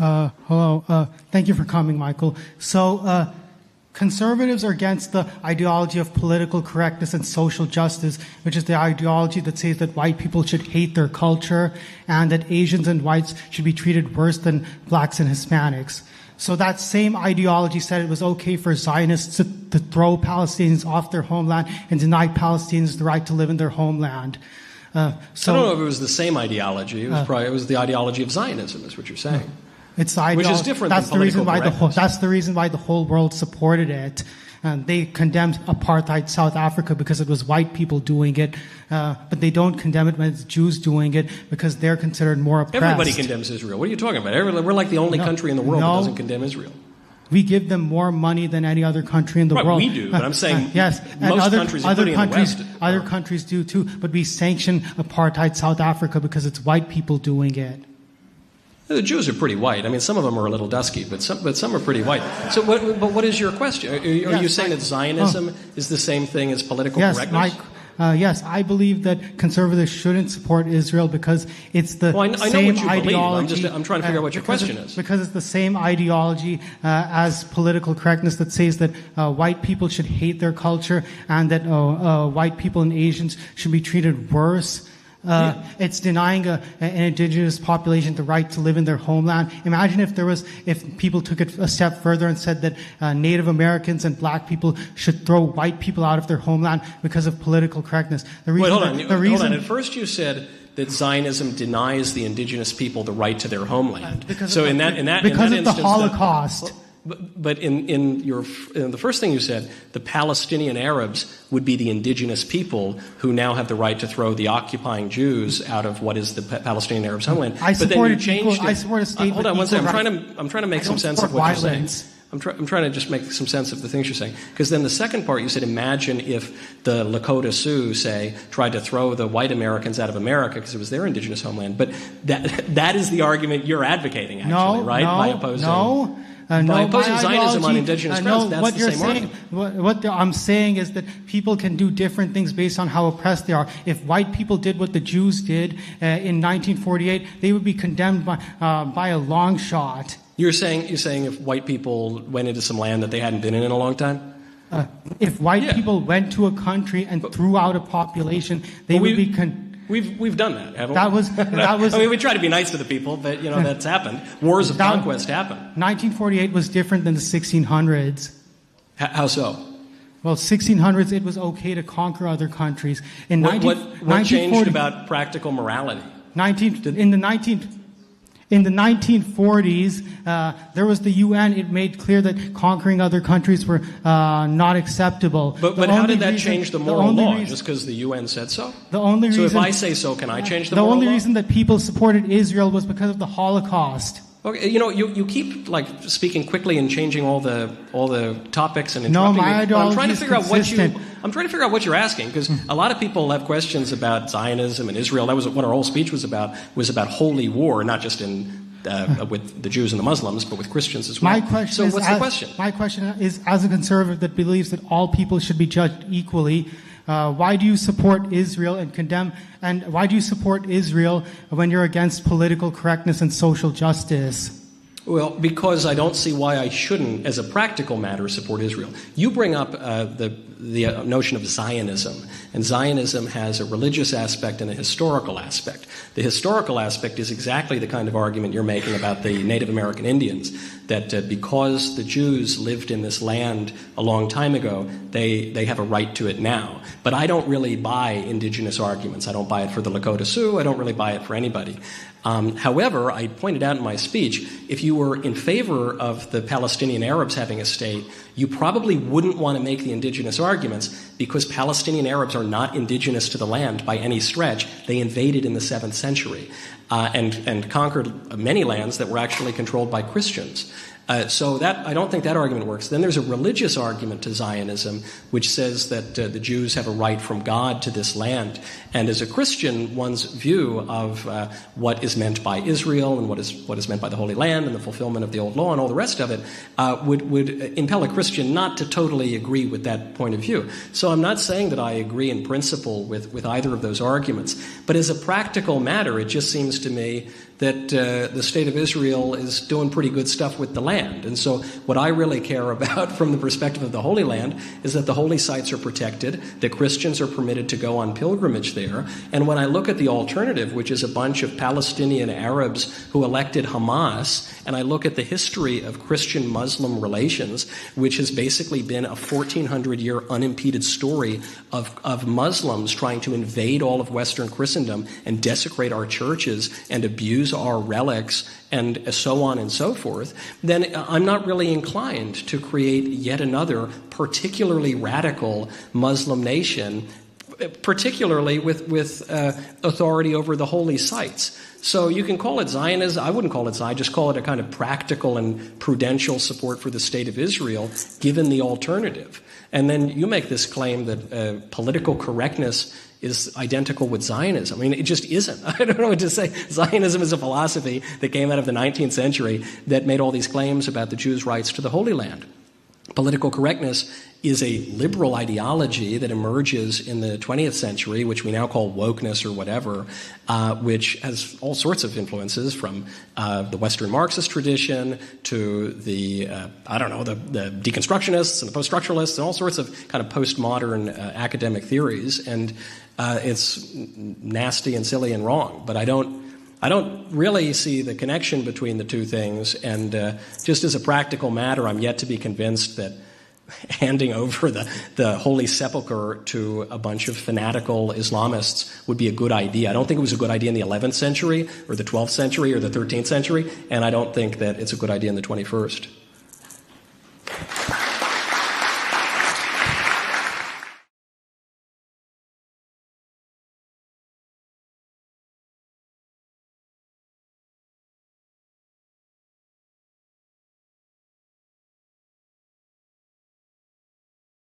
Hello. Thank you for coming, Michael. So, conservatives are against the ideology of political correctness and social justice, which is the ideology that says that white people should hate their culture and that Asians and whites should be treated worse than blacks and Hispanics. So that same ideology said it was okay for Zionists to throw Palestinians off their homeland and deny Palestinians the right to live in their homeland. I don't know if it was the same ideology. It was the ideology of Zionism, is what you're saying. It's the ideology. Which is different than political correctness. That's the reason why the whole world supported it. They condemned apartheid South Africa because it was white people doing it, but they don't condemn it when it's Jews doing it because they're considered more oppressed. Everybody condemns Israel. What are you talking about? We're like the only country in the world that doesn't condemn Israel. We give them more money than any other country in the world. We do, but I'm saying yes, most countries, including the West. Other countries do too, but we sanction apartheid South Africa because it's white people doing it. The Jews are pretty white. I mean, some of them are a little dusky, but some are pretty white. So, what is your question? Are you saying that Zionism is the same thing as political correctness? Yes, I believe that conservatives shouldn't support Israel because it's the same ideology. I'm trying to figure out what your question is. Because it's the same ideology as political correctness that says that white people should hate their culture and that white people and Asians should be treated worse. It's denying an indigenous population the right to live in their homeland. Imagine if people took it a step further and said that Native Americans and black people should throw white people out of their homeland because of political correctness. Hold on. At first you said that Zionism denies the indigenous people the right to their homeland. Because of the Holocaust. But in the first thing you said, the Palestinian Arabs would be the indigenous people who now have the right to throw the occupying Jews out of what is the Palestinian Arabs' homeland. I support a state. Hold on one second. I'm trying to make some sense of what you're saying. I'm trying to just make some sense of the things you're saying. Because then the second part, you said, imagine if the Lakota Sioux, say, tried to throw the white Americans out of America because it was their indigenous homeland. But that is the argument you're advocating, actually, right? By opposing Zionism on indigenous grounds, that's the same argument. What I'm saying is that people can do different things based on how oppressed they are. If white people did what the Jews did in 1948, they would be condemned by a long shot. You're saying if white people went into some land that they hadn't been in a long time? If white people went to a country and threw out a population, they would be We've done that, haven't we? That was. I mean, we try to be nice to the people, but that's happened. Wars of conquest happen. 1948 was different than the 1600s. How so? Well, 1600s it was okay to conquer other countries. What changed about practical morality? In the 1940s, there was the UN. It made clear that conquering other countries were not acceptable. But how did that change the moral law? Just because the UN said so? So if I say so, can I change the moral law? The only reason that people supported Israel was because of the Holocaust. Okay, you keep speaking quickly and changing all the topics and interrupting me. No, my ideology is consistent. I'm trying to figure out what you're asking, because a lot of people have questions about Zionism and Israel. That was what our whole speech was about holy war, not just with the Jews and the Muslims, but with Christians as well. What's the question? My question is, as a conservative that believes that all people should be judged equally, why do you support Israel and condemn? And why do you support Israel when you're against political correctness and social justice? Well, because I don't see why I shouldn't, as a practical matter, support Israel. You bring up the notion of Zionism, and Zionism has a religious aspect and a historical aspect. The historical aspect is exactly the kind of argument you're making about the Native American Indians, that because the Jews lived in this land a long time ago, they have a right to it now. But I don't really buy indigenous arguments. I don't buy it for the Lakota Sioux. I don't really buy it for anybody. However, I pointed out in my speech, if you were in favor of the Palestinian Arabs having a state, you probably wouldn't want to make the indigenous arguments, because Palestinian Arabs are not indigenous to the land by any stretch. They invaded in the 7th century and conquered many lands that were actually controlled by Christians. So I don't think that argument works. Then there's a religious argument to Zionism, which says that the Jews have a right from God to this land. And as a Christian, one's view of what is meant by Israel and what is meant by the Holy Land and the fulfillment of the Old Law and all the rest of it would impel a Christian not to totally agree with that point of view. So I'm not saying that I agree in principle with either of those arguments. But as a practical matter, it just seems to me that the State of Israel is doing pretty good stuff with the land. And so what I really care about from the perspective of the Holy Land is that the holy sites are protected, that Christians are permitted to go on pilgrimage there. And when I look at the alternative, which is a bunch of Palestinian Arabs who elected Hamas, and I look at the history of Christian-Muslim relations, which has basically been a 1,400-year unimpeded story of Muslims trying to invade all of Western Christendom and desecrate our churches and abuse our relics and so on and so forth, then I'm not really inclined to create yet another particularly radical Muslim nation, particularly with authority over the holy sites. So you can call it Zionism. I wouldn't call it Zionism. Just call it a kind of practical and prudential support for the State of Israel, given the alternative. And then you make this claim that political correctness is identical with Zionism. I mean, it just isn't. I don't know what to say. Zionism is a philosophy that came out of the 19th century that made all these claims about the Jews' rights to the Holy Land. Political correctness is a liberal ideology that emerges in the 20th century, which we now call wokeness or whatever, which has all sorts of influences from the Western Marxist tradition to the deconstructionists and the post-structuralists and all sorts of kind of postmodern academic theories. And it's nasty and silly and wrong. But I don't really see the connection between the two things, and just as a practical matter, I'm yet to be convinced that handing over the Holy Sepulchre to a bunch of fanatical Islamists would be a good idea. I don't think it was a good idea in the 11th century or the 12th century or the 13th century, and I don't think that it's a good idea in the 21st.